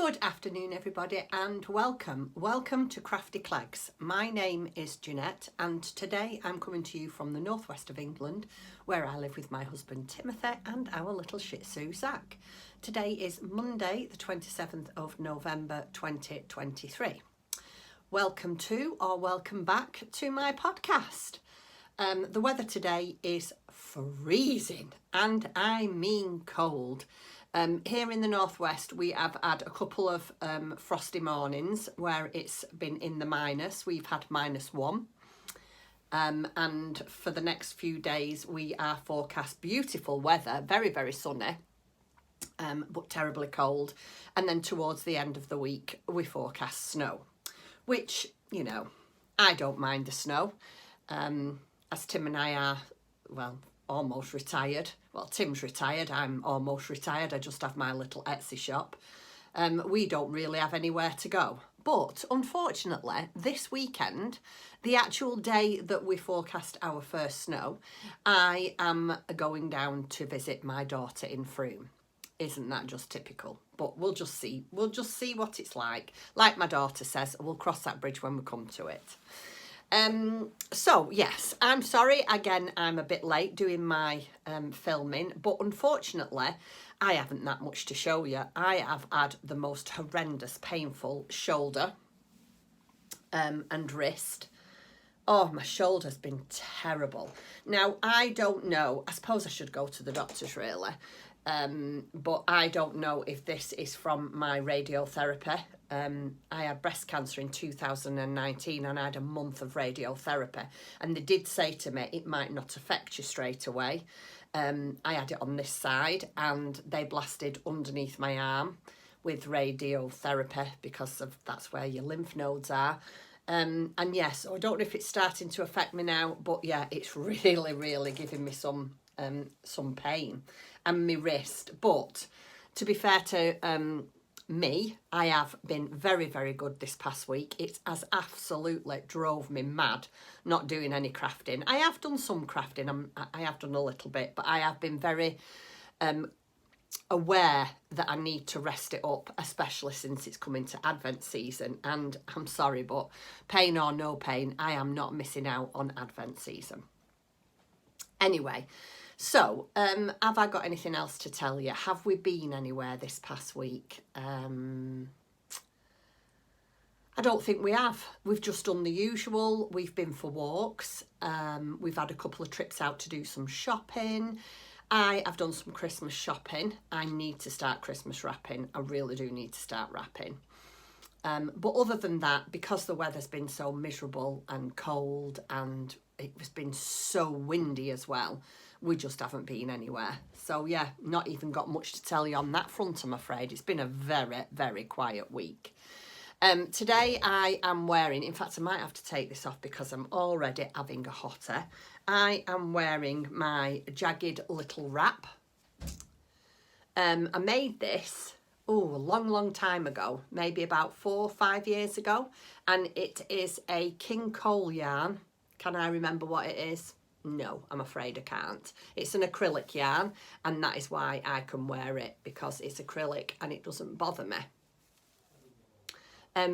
Good afternoon everybody and welcome to Crafty Cleggs. My name is Jeanette and today I'm coming to you from the northwest of England where I live with my husband Timothy and our little Shih Tzu Zach. Today is Monday the 27th of November 2023. Welcome to or welcome back to my podcast. The weather today is freezing and I mean cold. Here in the northwest we have had a couple of frosty mornings where it's been in the minus. We've had -1 and for the next few days we are forecast beautiful weather, very sunny, but terribly cold, and then towards the end of the week we forecast snow, which, you know, I don't mind the snow, as Tim and I are, well, almost retired. Well, Tim's retired, I'm almost retired. I just have my little Etsy shop. We don't really have anywhere to go. But unfortunately, this weekend, the actual day that we forecast our first snow, I am going down to visit my daughter in Frome. Isn't that just typical? But we'll just see. We'll just see what it's like. Like my daughter says, we'll cross that bridge when we come to it. So yes, I'm sorry again, I'm a bit late doing my filming, but unfortunately I haven't that much to show you. I have had the most horrendous painful shoulder and wrist. Oh, my shoulder's been terrible. Now I don't know, I suppose I should go to the doctors really, but I don't know if this is from my radiotherapy. I had breast cancer in 2019 and I had a month of radiotherapy, and they did say to me it might not affect you straight away. I had it on this side and they blasted underneath my arm with radiotherapy because of that's where your lymph nodes are. And yes, I don't know if it's starting to affect me now, but yeah, it's really giving me some pain and my wrist. But to be fair to me, I have been very good this past week. It has absolutely drove me mad not doing any crafting. I have done some crafting, I have done a little bit, but I have been very aware that I need to rest it up, especially since it's coming to Advent season. And I'm sorry, but pain or no pain, I am not missing out on Advent season. Anyway, so, have I got anything else to tell you? Have we been anywhere this past week? I don't think we have. We've just done the usual. We've been for walks. We've had a couple of trips out to do some shopping. I have done some Christmas shopping. I need to start Christmas wrapping. I really do need to start wrapping. But other than that, because the weather's been so miserable and cold and it's been so windy as well, we just haven't been anywhere. So yeah, not even got much to tell you on that front, I'm afraid. It's been a very quiet week. Today I am wearing, in fact I might have to take this off because I'm already having a hotter. I am wearing my jagged little wrap. I made this a long time ago, maybe about 4 or 5 years ago, and it is a King Cole yarn. Can I remember what it is? No, I'm afraid I can't. It's an acrylic yarn, and that is why I can wear it, because it's acrylic and it doesn't bother me.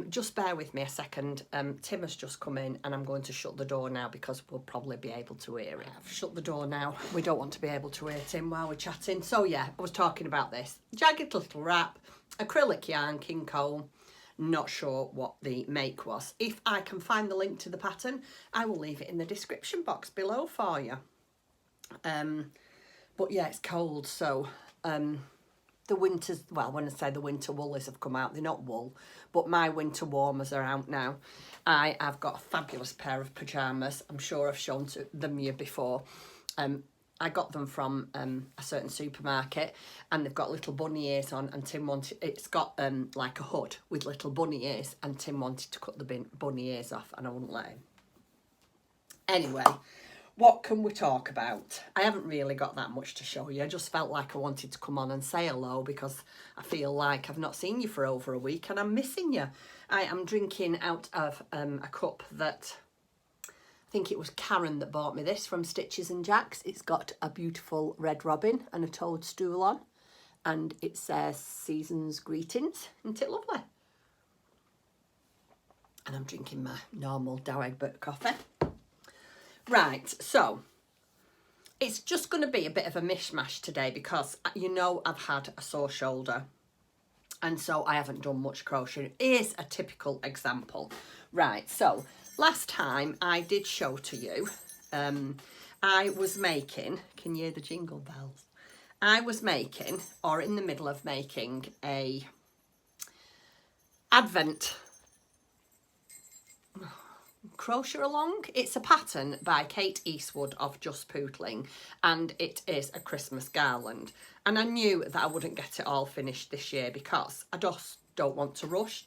Just bear with me a second. Tim has just come in and I'm going to shut the door now because we'll probably be able to hear it. I've shut the door now. We don't want to be able to hear Tim while we're chatting. So yeah, I was talking about this. Jagged little wrap, acrylic yarn, King Cole. Not sure what the make was. If I can find the link to the pattern, I will leave it in the description box below for you. But yeah, it's cold, so the winter's, well, when I say the winter woolies have come out, they're not wool, but my winter warmers are out now. I have got a fabulous pair of pyjamas. I'm sure I've shown them you before. I got them from a certain supermarket, and they've got little bunny ears on, and Tim wanted, it's got like a hood with little bunny ears, and Tim wanted to cut the bunny ears off and I wouldn't let him. Anyway, what can we talk about? I haven't really got that much to show you. I just felt like I wanted to come on and say hello because I feel like I've not seen you for over a week and I'm missing you. I am drinking out of a cup that, I think it was Karen that bought me this from Stitches and Jacks. It's got a beautiful red robin and a toadstool on. and it says Season's Greetings. Isn't it lovely? And I'm drinking my normal Dow Egbert coffee. Right, so it's just going to be a bit of a mishmash today because you know I've had a sore shoulder and so I haven't done much crochet. Here's a typical example. Right, so last time I did show to you, I was making, can you hear the jingle bells? I was making, or in the middle of making, a Advent crochet along. It's a pattern by Kate Eastwood of Just Pootling, and it is a Christmas garland. And I knew that I wouldn't get it all finished this year because I just don't want to rush,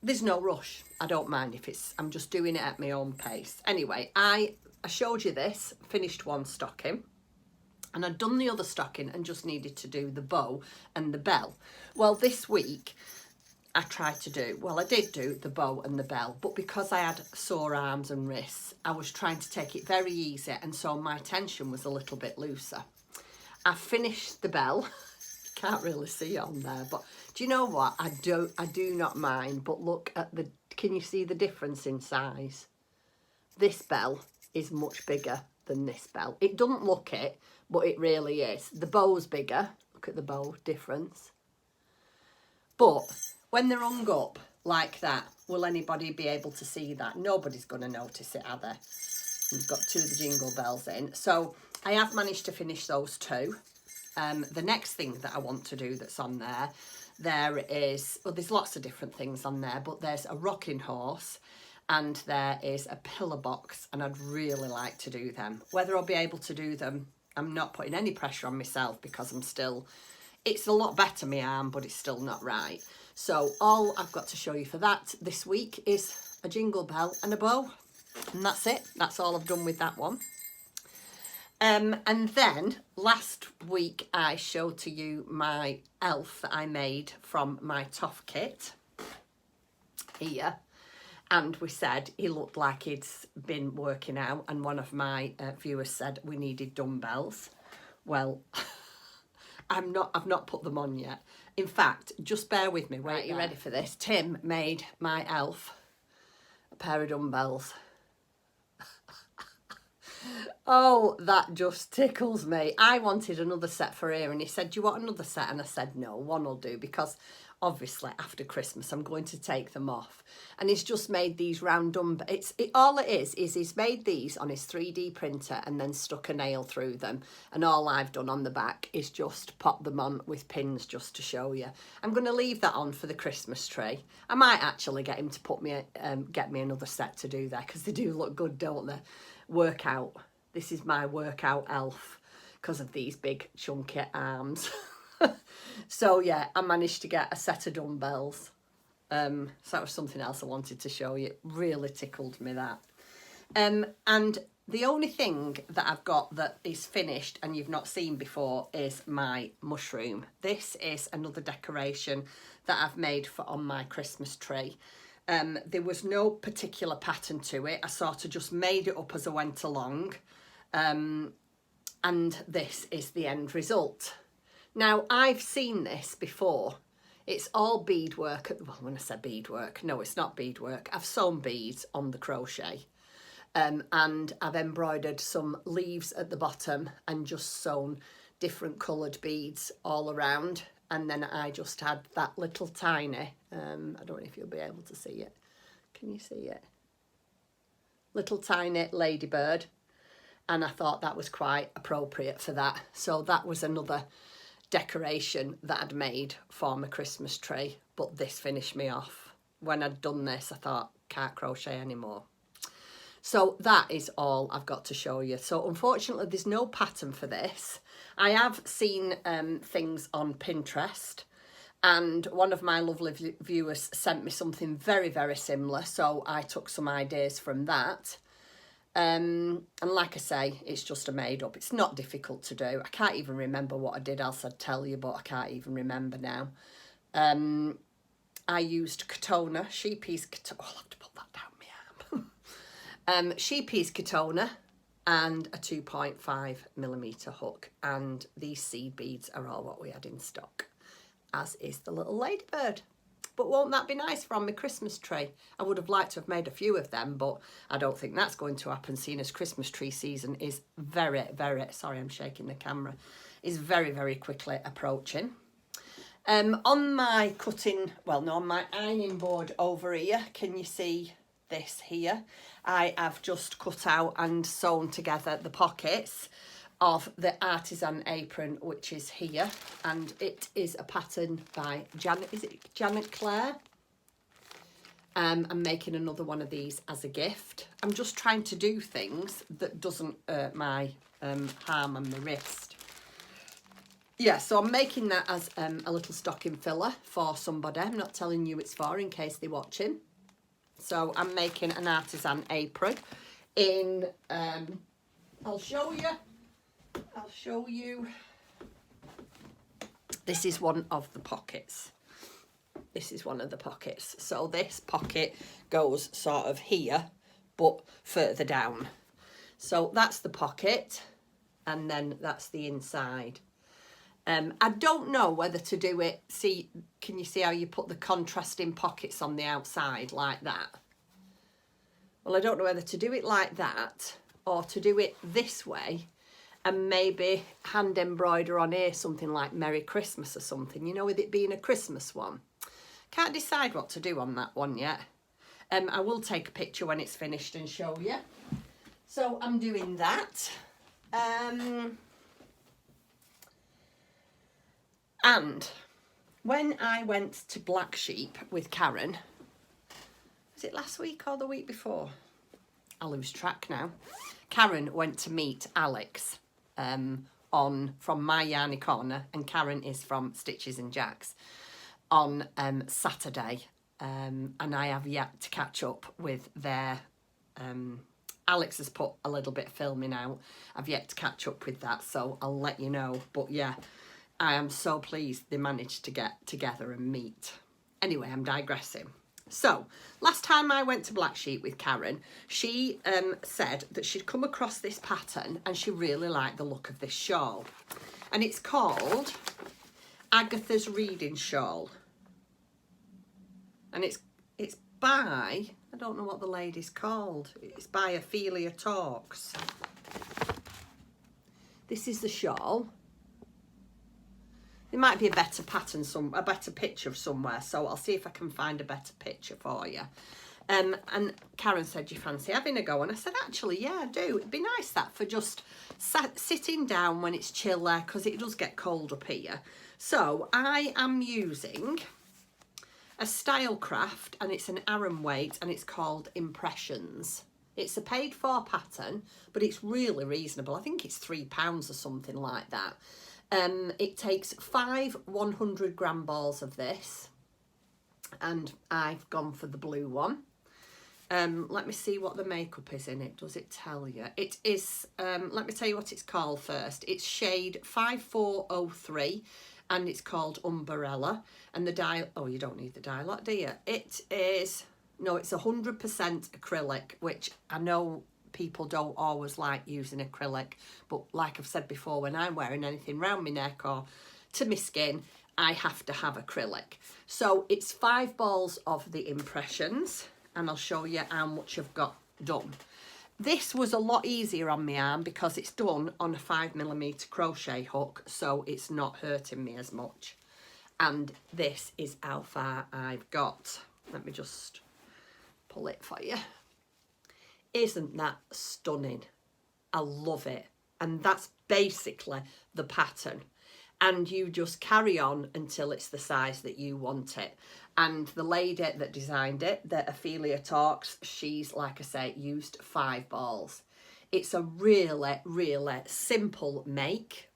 there's no rush. I don't mind if I'm just doing it at my own pace. Anyway, I showed you this, finished one stocking, and I'd done the other stocking and just needed to do the bow and the bell. Well, this week I did do the bow and the bell, but because I had sore arms and wrists, I was trying to take it very easy, and so my tension was a little bit looser. I finished the bell. Can't really see it on there, but do you know what? I do not mind, but look at can you see the difference in size? This bell is much bigger than this bell. It doesn't look it, but it really is. The bow's bigger. Look at the bow difference. But when they're hung up like that, will anybody be able to see that? Nobody's going to notice it, are they? We've got two of the jingle bells in. So I have managed to finish those two. The next thing that I want to do that's on there is, well, there's lots of different things on there, but there's a rocking horse and there is a pillar box, and I'd really like to do them. Whether I'll be able to do them, I'm not putting any pressure on myself because it's a lot better, my arm, but it's still not right. So all I've got to show you for that this week is a jingle bell and a bow, and that's it. That's all I've done with that one. And then last week I showed to you my elf that I made from my Toft kit here, and we said he looked like he'd been working out, and one of my viewers said we needed dumbbells. Well, I've not put them on yet. In fact, just bear with me. Right, you ready for this? Tim made my elf a pair of dumbbells. Oh, that just tickles me. I wanted another set for here, and he said, do you want another set? And I said, no, one will do, because obviously after Christmas I'm going to take them off. And he's just made these round dumbbells. All it is he's made these on his 3D printer and then stuck a nail through them. And all I've done on the back is just pop them on with pins just to show you. I'm going to leave that on for the Christmas tree. I might actually get him to get me another set to do there, because they do look good, don't they? Workout. This is my workout elf because of these big chunky arms. So yeah, I managed to get a set of dumbbells. So that was something else I wanted to show you. It really tickled me, that. And the only thing that I've got that is finished and you've not seen before is my mushroom. This is another decoration that I've made on my Christmas tree. There was no particular pattern to it. I sort of just made it up as I went along. And this is the end result. Now, I've seen this before. It's all beadwork. Well, when I say beadwork, no, it's not beadwork. I've sewn beads on the crochet. And I've embroidered some leaves at the bottom and just sewn different coloured beads all around. And then I just had that little tiny, I don't know if you'll be able to see it. Can you see it? Little tiny ladybird. And I thought that was quite appropriate for that. So that was another decoration that I'd made for my Christmas tree. But this finished me off. When I'd done this, I thought, can't crochet anymore. So that is all I've got to show you. So unfortunately, there's no pattern for this. I have seen things on Pinterest, and one of my lovely viewers sent me something very, very similar. So I took some ideas from that. And like I say, it's just a made up. It's not difficult to do. I can't even remember what I did, else I'd tell you, but I can't even remember now. I used Katona, sheep-piece Katona. Oh, I'll have to put that down my arm. Sheep-piece Katona, and a 2.5mm hook. And these seed beads are all what we had in stock, as is the little ladybird. But won't that be nice for on my Christmas tree? I would have liked to have made a few of them, but I don't think that's going to happen, seeing as Christmas tree season is very, sorry, I'm shaking the camera, is very, very quickly approaching. On my on my ironing board over here, can you see this here? I have just cut out and sewn together the pockets of the artisan apron, which is here, and it is a pattern by Janet. Is it Janet Clare? I'm making another one of these as a gift. I'm just trying to do things that doesn't hurt my arm and my wrist. Yeah, so I'm making that as a little stocking filler for somebody. I'm not telling you it's for, in case they're watching. So I'm making an artisan apron in, I'll show you. This is one of the pockets. This is one of the pockets. So this pocket goes sort of here, but further down. So that's the pocket, and then that's the inside. I don't know whether to do it, see, can you see how you put the contrasting pockets on the outside like that? Well, I don't know whether to do it like that or to do it this way and maybe hand embroider on here something like Merry Christmas or something, you know, with it being a Christmas one. Can't decide what to do on that one yet. I will take a picture when it's finished and show you. So I'm doing that. And when I went to Black Sheep with Karen, was it last week or the week before? I lose track now. Karen went to meet Alex from My Yarny Corner, and Karen is from Stitches and Jacks, on Saturday. And I have yet to catch up with their... Alex has put a little bit of filming out. I've yet to catch up with that, so I'll let you know. But yeah, I am so pleased they managed to get together and meet. Anyway, I'm digressing. So, last time I went to Black Sheep with Karen, she said that she'd come across this pattern and she really liked the look of this shawl. And it's called Agathas Reading Shawl. And it's by, I don't know what the lady's called, it's by Ophelia Talks. This is the shawl. There might be a better pattern, a better picture somewhere, so I'll see if I can find a better picture for you. And Karen said, do you fancy having a go? And I said, actually, yeah, I do. It'd be nice that for just sitting down when it's chill there, because it does get cold up here. So I am using a Stylecraft, and it's an Aran weight, and it's called Impressions. It's a paid for pattern, but it's really reasonable. I think it's £3 or something like that. It takes 5 100-gram balls of this, and I've gone for the blue one. Let me see what the makeup is in it. Does it tell you? It is, let me tell you what it's called first. It's shade 5403, and it's called Umbrella. And the dye, oh, you don't need the dye lot, do you? It is, no, it's 100% acrylic, which I know people don't always like using acrylic, but like I've said before, when I'm wearing anything round my neck or to my skin, I have to have acrylic. So it's 5 balls of the Impressions, and I'll show you how much I've got done. This was a lot easier on my arm because it's done on a 5mm crochet hook, so it's not hurting me as much. And this is how far I've got. Let me just pull it for you. Isn't that stunning? I love it. And that's basically the pattern. And you just carry on until it's the size that you want it. And the lady that designed it, that Ophelia Talks, she's, like I say, used 5 balls. It's a really, really simple make.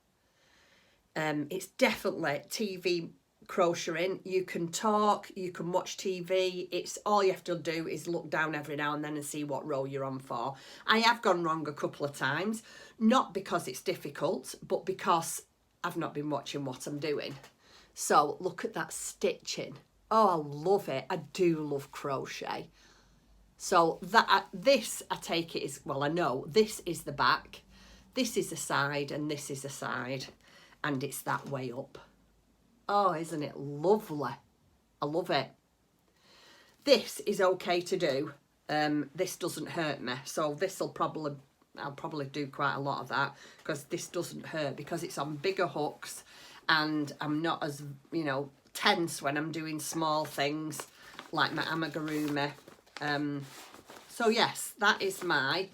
It's definitely TV crocheting. You can talk, you can watch TV. It's all you have to do is look down every now and then and see what row you're on for. I have gone wrong a couple of times, not because it's difficult, but because I've not been watching what I'm doing. So look at that stitching. Oh, I love it. I do love crochet. So that this, I take it is, well, I know this is the back, this is a side, and this is a side, and it's that way up. Oh, isn't it lovely? I love it. This is okay to do. This doesn't hurt me, so I'll probably do quite a lot of that, because this doesn't hurt, because it's on bigger hooks, and I'm not as, you know, tense when I'm doing small things like my amigurumi. So yes, that is my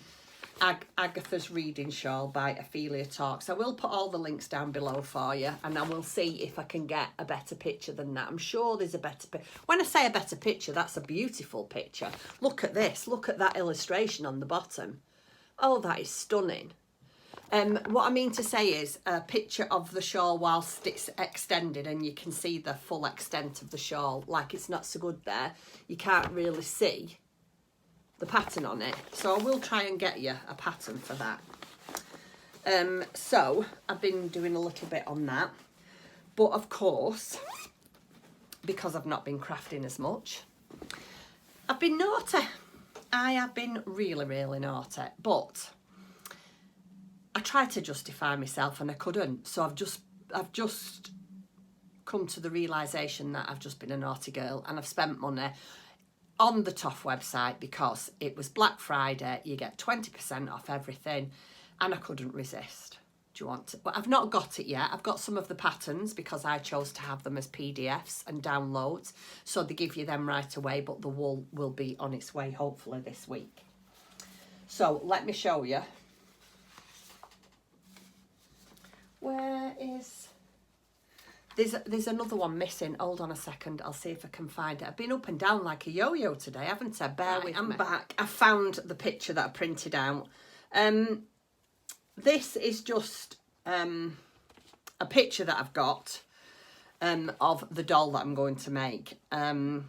Agathas Reading Shawl by Ophelia Talks. I will put all the links down below for you, and I will see if I can get a better picture than that. I'm sure there's a better picture. When I say a better picture, that's a beautiful picture. Look at this. Look at that illustration on the bottom. Oh, that is stunning. What I mean to say is a picture of the shawl whilst it's extended, and you can see the full extent of the shawl. Like, it's not so good there. You can't really see the pattern on it, so I will try and get you a pattern for that. So I've been doing a little bit on that, but of course, because I've not been crafting as much, I've been naughty. I have been really, really naughty, but I tried to justify myself and I couldn't. So I've just come to the realisation that I've just been a naughty girl, and I've spent money on the Toft website because it was Black Friday. You get 20% off everything, and I couldn't resist. Do you want to? But I've not got it yet. I've got some of the patterns because I chose to have them as PDFs and downloads, so they give you them right away, but the wool will be on its way hopefully this week. So let me show you. Where is... There's another one missing. Hold on a second. I'll see if I can find it. I've been up and down like a yo-yo today, haven't I? Bear with me. I'm back. I found the picture that I printed out. This is just a picture that I've got of the doll that I'm going to make. Oh, and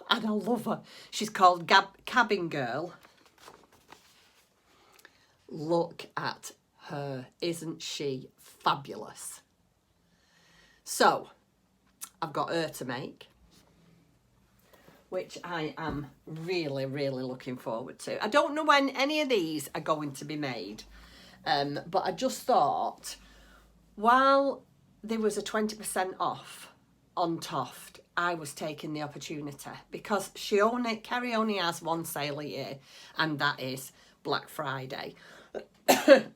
I love her. She's called Cabin Girl. Look at her. Isn't she fabulous? So, I've got her to make, which I am really, really looking forward to. I don't know when any of these are going to be made, but I just thought, while there was a 20% off on Toft, I was taking the opportunity, because Kerry only has one sale a year, and that is Black Friday.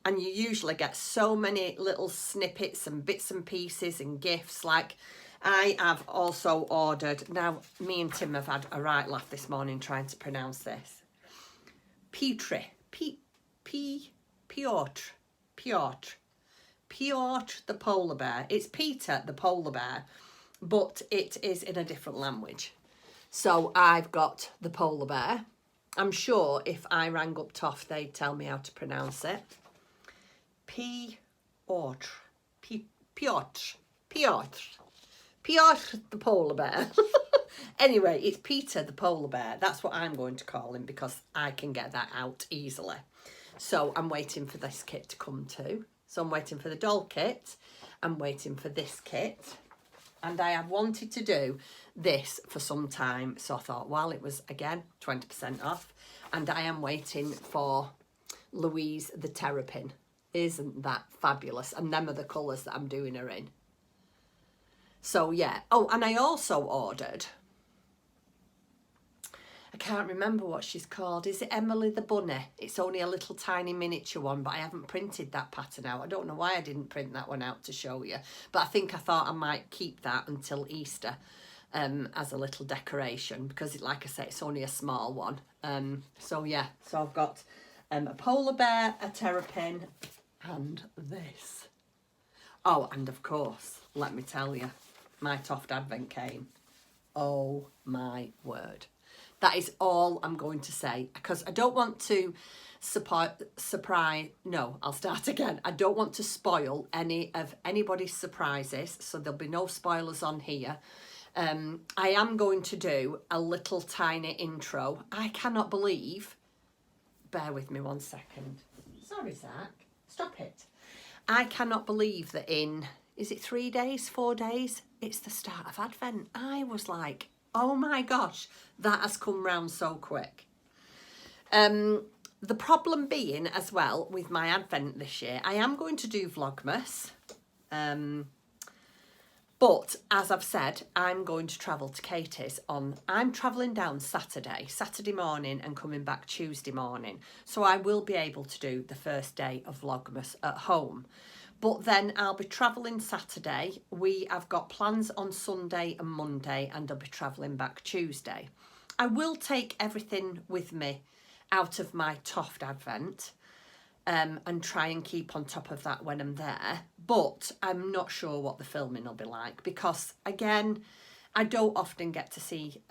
And you usually get so many little snippets and bits and pieces and gifts. Like, I have also ordered, now me and Tim have had a right laugh this morning trying to pronounce this. Piotr the polar bear. It's Peter the polar bear, but it is in a different language. So I've got the polar bear. I'm sure if I rang up Toft, they'd tell me how to pronounce it. Piotr the polar bear. Anyway, it's Peter the polar bear. That's what I'm going to call him, because I can get that out easily. So I'm waiting for this kit to come too. So I'm waiting for the doll kit. I'm waiting for this kit. And I have wanted to do this for some time. So I thought, well, it was, again, 20% off. And I am waiting for Louise the Terrapin. Isn't that fabulous? And them are the colours that I'm doing her in. So, yeah. Oh, and I also ordered... I can't remember what she's called. Is it Emily the Bunny? It's only a little tiny miniature one, but I haven't printed that pattern out. I don't know why I didn't print that one out to show you. But I thought I might keep that until Easter as a little decoration, because, like I say, it's only a small one. So, yeah. So I've got a polar bear, a terrapin, and this. Oh, and of course, let me tell you, my Toft Advent came. Oh, my word. That is all I'm going to say, because I don't want to I'll start again. I don't want to spoil any of anybody's surprises, so there'll be no spoilers on here. I am going to do a little tiny intro. I cannot believe, bear with me 1 second. Sorry, Zach, stop it. I cannot believe that in, is it 3 days, 4 days? It's the start of Advent. I was like, oh my gosh, that has come round so quick. The problem being as well with my Advent this year, I am going to do Vlogmas. But as I've said, I'm going to travel to Katie's I'm travelling down Saturday morning and coming back Tuesday morning. So I will be able to do the first day of Vlogmas at home. But then I'll be travelling Saturday. We have got plans on Sunday and Monday, and I'll be travelling back Tuesday. I will take everything with me out of my Toft Advent. And try and keep on top of that when I'm there. But I'm not sure what the filming will be like because, again, I don't often get to see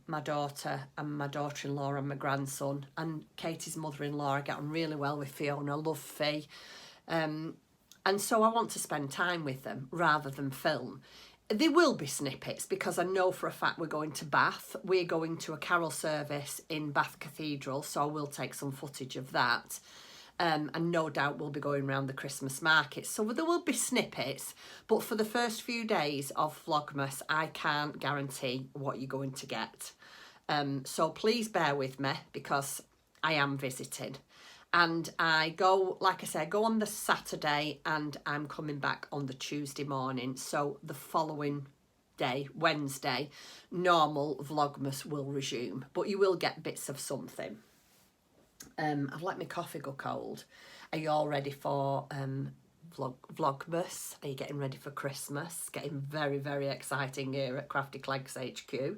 my daughter and my daughter-in-law and my grandson. And Katie's mother-in-law, I get on really well with Fiona, love Fee. And so I want to spend time with them rather than film. There will be snippets because I know for a fact we're going to Bath. We're going to a carol service in Bath Cathedral, so I will take some footage of that. And no doubt we'll be going around the Christmas market. So there will be snippets, but for the first few days of Vlogmas, I can't guarantee what you're going to get. So please bear with me because I am visiting. And I go, like I say, I go on the Saturday and I'm coming back on the Tuesday morning. So the following day, Wednesday, normal Vlogmas will resume, but you will get bits of something. I've let my coffee go cold. Are you all ready for Vlogmas? Are you getting ready for Christmas? Getting very, very exciting here at Crafty Clegg's HQ.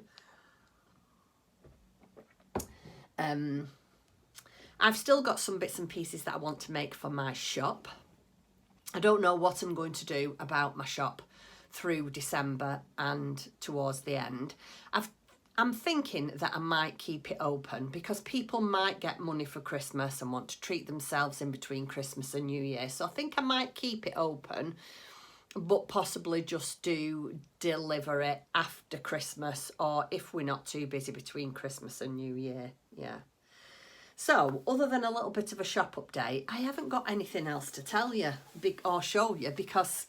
I've still got some bits and pieces that I want to make for my shop. I don't know what I'm going to do about my shop through December and towards the end. I'm thinking that I might keep it open because people might get money for Christmas and want to treat themselves in between Christmas and New Year. So I think I might keep it open, but possibly just deliver it after Christmas or if we're not too busy between Christmas and New Year. Yeah. So other than a little bit of a shop update, I haven't got anything else to tell you or show you because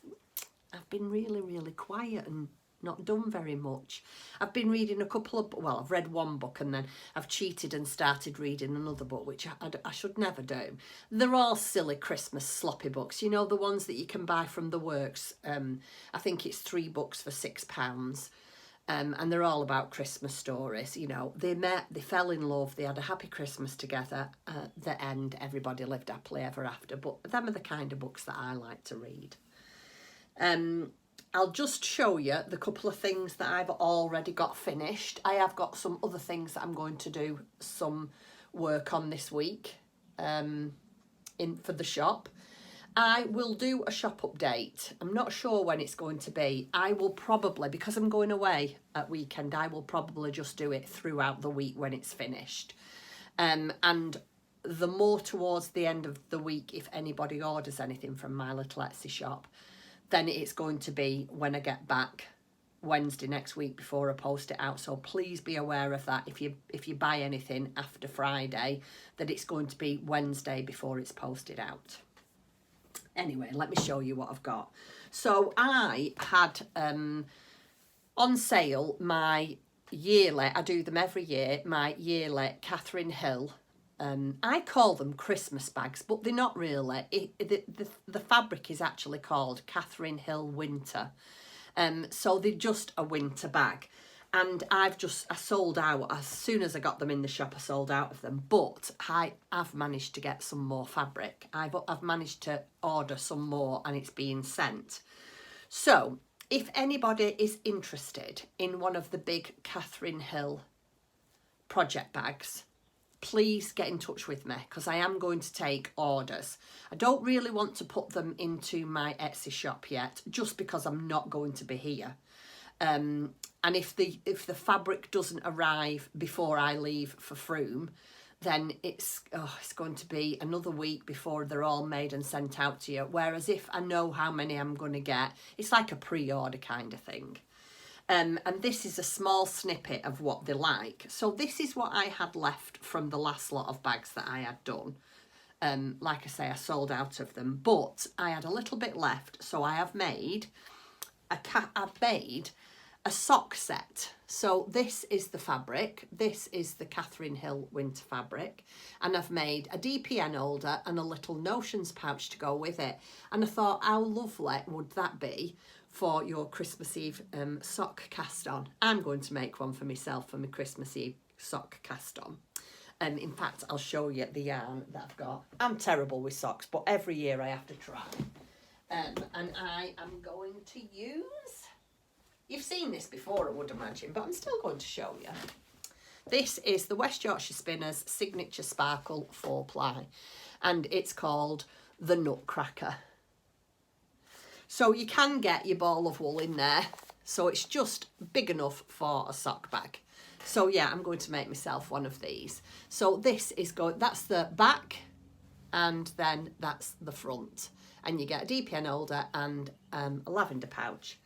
I've been really, really quiet and not done very much. I've been reading I've read one book and then I've cheated and started reading another book, which I should never do. They're all silly Christmas sloppy books, you know, the ones that you can buy from the works. I think it's 3 books for £6. And they're all about Christmas stories. You know, they met, they fell in love, they had a happy Christmas together. The end, everybody lived happily ever after. But them are the kind of books that I like to read. I'll just show you the couple of things that I've already got finished. I have got some other things that I'm going to do some work on this week for the shop. I will do a shop update. I'm not sure when it's going to be. I will probably, because I'm going away at weekend, I will probably just do it throughout the week when it's finished. And the more towards the end of the week, if anybody orders anything from my little Etsy shop, then it's going to be when I get back Wednesday next week before I post it out. So please be aware of that. If you buy anything after Friday, that it's going to be Wednesday before it's posted out. Anyway, let me show you what I've got. So I had on sale my yearly, I do them every year, my yearly Catherine Hill. I call them Christmas bags, but they're not really. The fabric is actually called Catherine Hill Winter. So they're just a winter bag. And I sold out as soon as I got them in the shop. I sold out of them, but I've managed to get some more fabric. I've managed to order some more, and it's being sent. So if anybody is interested in one of the big Catherine Hill project bags, please get in touch with me because I am going to take orders. I don't really want to put them into my Etsy shop yet, just because I'm not going to be here. And if the fabric doesn't arrive before I leave for Frome, then it's going to be another week before they're all made and sent out to you. Whereas if I know how many I'm going to get, it's like a pre-order kind of thing. And this is a small snippet of what they're like. So this is what I had left from the last lot of bags that I had done. Like I say, I sold out of them, but I had a little bit left. So I have made a sock set. So this is the fabric. This is the Catherine Hill winter fabric. And I've made a DPN holder and a little Notions pouch to go with it. And I thought, how lovely would that be for your Christmas Eve sock cast on? I'm going to make one for myself for my Christmas Eve sock cast on. And in fact, I'll show you the yarn that I've got. I'm terrible with socks, but every year I have to try. And I am going to use... You've seen this before, I would imagine, but I'm still going to show you. This is the West Yorkshire Spinners Signature Sparkle 4-ply, and it's called the Nutcracker. So you can get your ball of wool in there, so it's just big enough for a sock bag. So yeah, I'm going to make myself one of these. So this is that's the back, and then that's the front. And you get a DPN holder and a lavender pouch.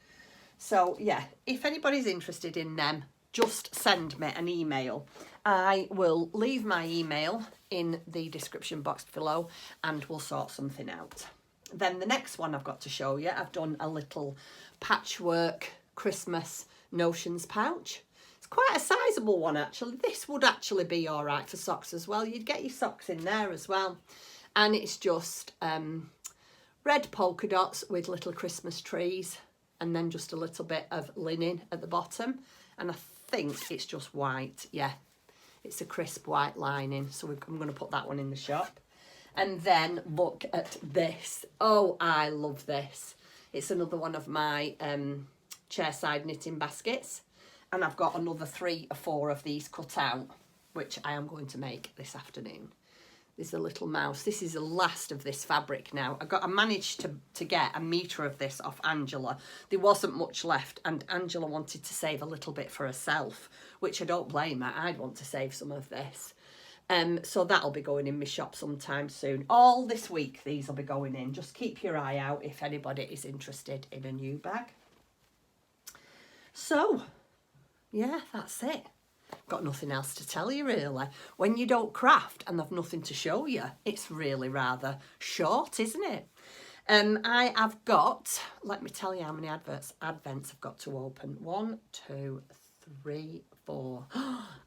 So yeah, if anybody's interested in them, just send me an email. I will leave my email in the description box below and we'll sort something out. Then the next one I've got to show you, I've done a little patchwork Christmas Notions pouch. It's quite a sizable one actually. This would actually be all right for socks as well. You'd get your socks in there as well. And it's just red polka dots with little Christmas trees. And then just a little bit of linen at the bottom. And I think it's just white. Yeah, it's a crisp white lining. So I'm going to put that one in the shop. And then look at this. Oh, I love this. It's another one of my chairside knitting baskets. And I've got another 3 or 4 of these cut out, which I am going to make this afternoon. There's a little mouse. This is the last of this fabric now. I managed to get a metre of this off Angela. There wasn't much left, and Angela wanted to save a little bit for herself, which I don't blame her. I'd want to save some of this. So that'll be going in my shop sometime soon. All this week these will be going in. Just keep your eye out if anybody is interested in a new bag. So, yeah, that's it. Got nothing else to tell you really. When you don't craft and have nothing to show you, it's really rather short, isn't it? I have got, let me tell you how many advents I've got to open. 1, 2, 3, 4.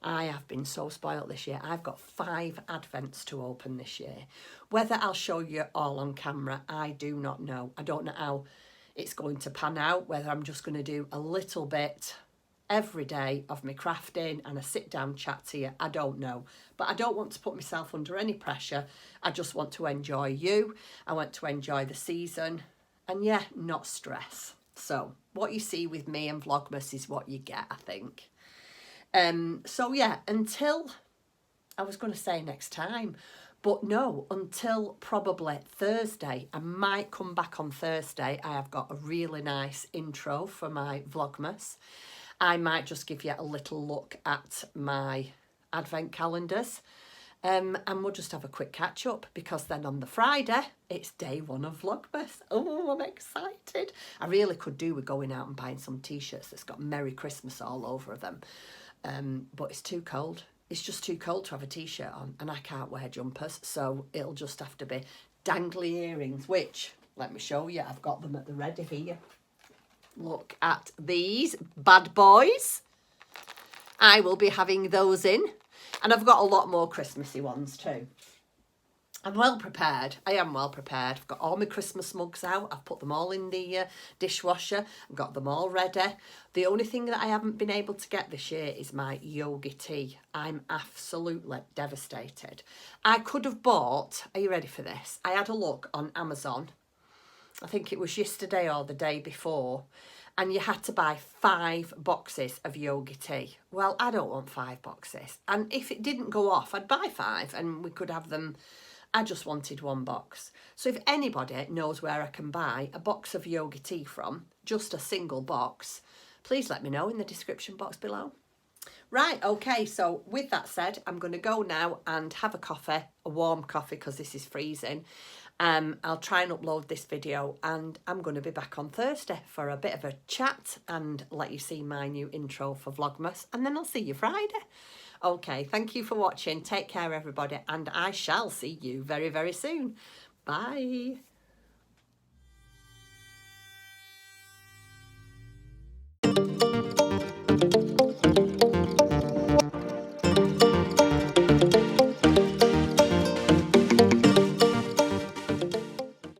I have been so spoilt this year. I've got 5 advents to open this year. Whether I'll show you all on camera, I do not know. I don't know how it's going to pan out, whether I'm just going to do a little bit every day of me crafting and a sit down chat to you. I don't know, but I don't want to put myself under any pressure. I just want to enjoy you. I want to enjoy the season and yeah, not stress. So what you see with me and Vlogmas is what you get, I think. So yeah, until, I was going to say next time, but no, until probably Thursday. I might come back on Thursday. I have got a really nice intro for my Vlogmas. I might just give you a little look at my advent calendars and we'll just have a quick catch up because then on the Friday, it's day 1 of Vlogmas. Oh, I'm excited. I really could do with going out and buying some t-shirts that's got Merry Christmas all over them. But it's too cold. It's just too cold to have a t-shirt on and I can't wear jumpers. So it'll just have to be dangly earrings, which, let me show you, I've got them at the ready here. Look at these bad boys. I will be having those in. And I've got a lot more Christmassy ones too. I'm well prepared. I am well prepared. I've got all my Christmas mugs out. I've put them all in the dishwasher. I've got them all ready. The only thing that I haven't been able to get this year is my yogi tea. I'm absolutely devastated. I could have bought, are you ready for this? I had a look on Amazon. I think it was yesterday or the day before, and you had to buy 5 boxes of yogi tea. Well, I don't want 5 boxes. And if it didn't go off, I'd buy 5 and we could have them. I just wanted 1 box. So if anybody knows where I can buy a box of yogi tea from, just a single box, please let me know in the description box below. Right, okay, so with that said, I'm going to go now and have a coffee, a warm coffee because this is freezing. I'll try and upload this video and I'm going to be back on Thursday for a bit of a chat and let you see my new intro for Vlogmas, and then I'll see you Friday. Okay, thank you for watching. Take care, everybody, and I shall see you very, very soon. Bye.